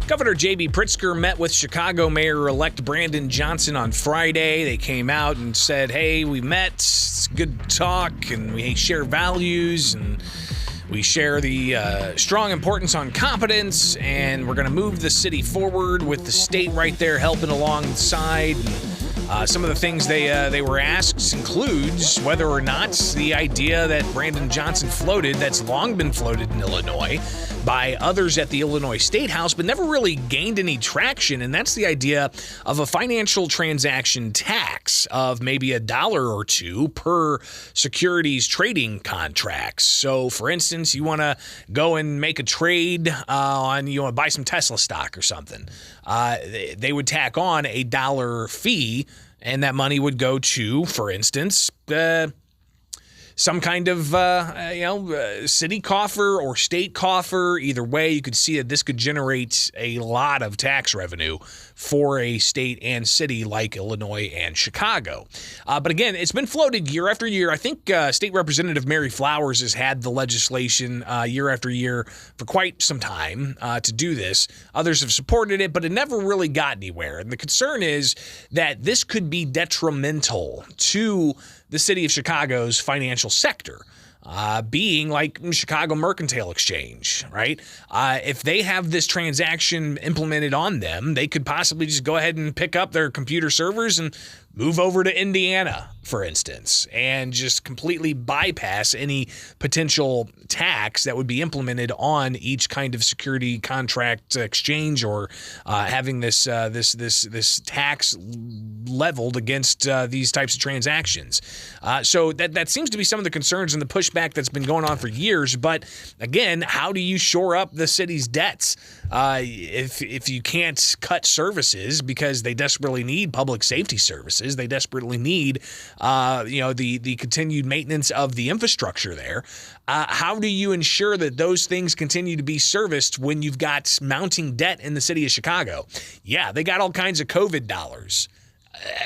Governor J.B. Pritzker met with Chicago Mayor-elect Brandon Johnson on Friday. They came out and said, hey, we met, it's good talk, and we share values, and we share the strong importance on competence, and we're going to move the city forward with the state right there helping alongside. Some of the things they were asked includes whether or not the idea that Brandon Johnson floated, that's long been floated in Illinois by others at the Illinois State House, but never really gained any traction, and that's the idea of a financial transaction tax of maybe $1 or $2 per securities trading contracts. So, for instance, you want to go and make a trade you want to buy some Tesla stock or something. They would tack on a $1 fee, and that money would go to, for instance, some kind of, city coffer or state coffer. Either way, you could see that this could generate a lot of tax revenue for a state and city like Illinois and Chicago. But again, it's been floated year after year. I think State Representative Mary Flowers has had the legislation year after year for quite some time to do this. Others have supported it, but it never really got anywhere. And the concern is that this could be detrimental to the city of Chicago's financial sector, being like Chicago Mercantile Exchange, right? If they have this transaction implemented on them, they could possibly just go ahead and pick up their computer servers and move over to Indiana, for instance, and just completely bypass any potential tax that would be implemented on each kind of security contract exchange, or having this tax leveled against these types of transactions. So that seems to be some of the concerns and the pushback that's been going on for years. But again, how do you shore up the city's debts if you can't cut services because they desperately need public safety services? They desperately need, the continued maintenance of the infrastructure there. How do you ensure that those things continue to be serviced when you've got mounting debt in the city of Chicago? Yeah, they got all kinds of COVID dollars.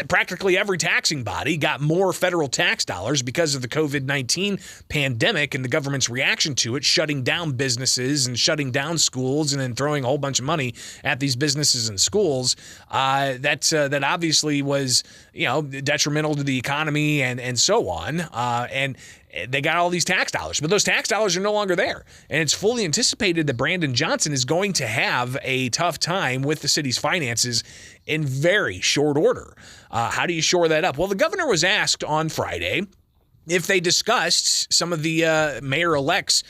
Practically every taxing body got more federal tax dollars because of the COVID-19 pandemic and the government's reaction to it, shutting down businesses and shutting down schools and then throwing a whole bunch of money at these businesses and schools. That obviously was, detrimental to the economy and so on. And they got all these tax dollars, but those tax dollars are no longer there. And it's fully anticipated that Brandon Johnson is going to have a tough time with the city's finances in very short order. How do you shore that up? Well, the governor was asked on Friday if they discussed some of the mayor-elect's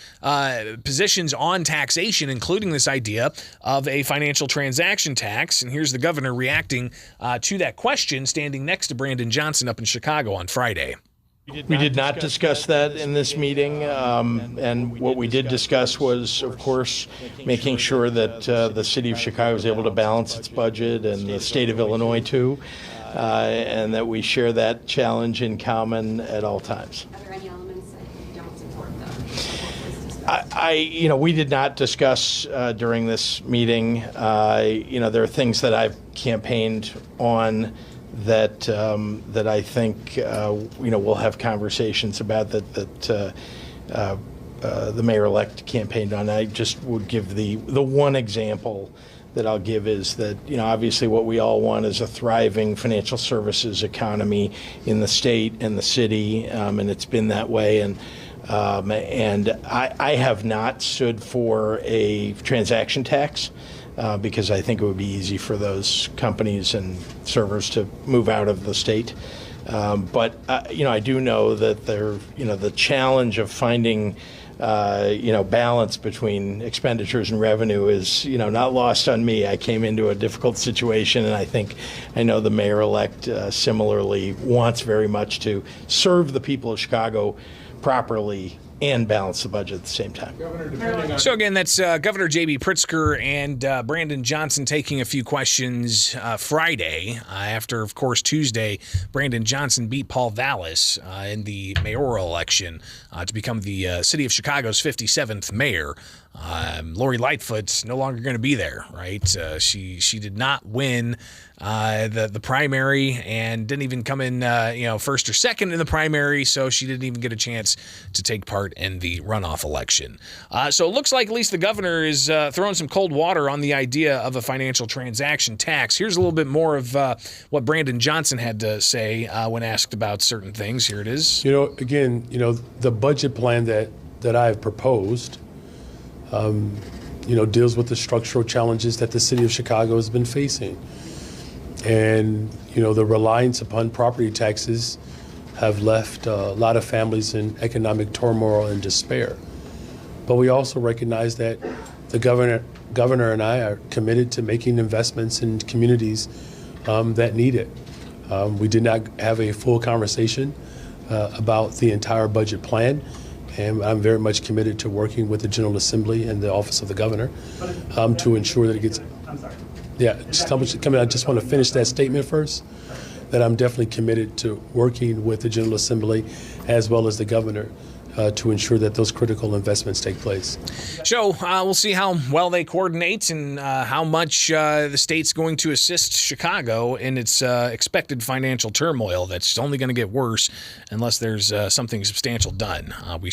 positions on taxation, including this idea of a financial transaction tax. And here's the governor reacting to that question, standing next to Brandon Johnson up in Chicago on Friday. We did not discuss that in this meeting, and what we did discuss was, of course, making sure that the city of Chicago is able to balance its budget, and the state of Illinois too, and that we share that challenge in common at all times. Are there any elements that you don't support, though? We did not discuss during this meeting. There are things that I've campaigned on that I think we'll have conversations about that the mayor-elect campaigned on. I just would give the one example that I'll give is that obviously what we all want is a thriving financial services economy in the state and the city, and it's been that way. And I have not stood for a transaction tax. Because I think it would be easy for those companies and servers to move out of the state. But I do know that the challenge of finding, balance between expenditures and revenue is, not lost on me. I came into a difficult situation, and I know the mayor-elect similarly wants very much to serve the people of Chicago properly and balance the budget at the same time. So again, that's Governor J.B. Pritzker and Brandon Johnson taking a few questions Friday after, of course, Tuesday, Brandon Johnson beat Paul Vallis in the mayoral election to become the city of Chicago's 57th mayor. Lori Lightfoot's no longer going to be there, right? She did not win the primary and didn't even come in first or second in the primary, so she didn't even get a chance to take part in the runoff election. So it looks like at least the governor is throwing some cold water on the idea of a financial transaction tax. Here's a little bit more of what Brandon Johnson had to say when asked about certain things. Here it is. Again, the budget plan that I have proposed, deals with the structural challenges that the city of Chicago has been facing. And, the reliance upon property taxes have left a lot of families in economic turmoil and despair. But we also recognize that the governor and I are committed to making investments in communities that need it. We did not have a full conversation about the entire budget plan. And I'm very much committed to working with the General Assembly and the Office of the Governor to ensure that it gets. I'm sorry. Yeah, I just want to finish that statement first. That I'm definitely committed to working with the General Assembly as well as the Governor to ensure that those critical investments take place. So we'll see how well they coordinate and how much the state's going to assist Chicago in its expected financial turmoil that's only going to get worse unless there's something substantial done. We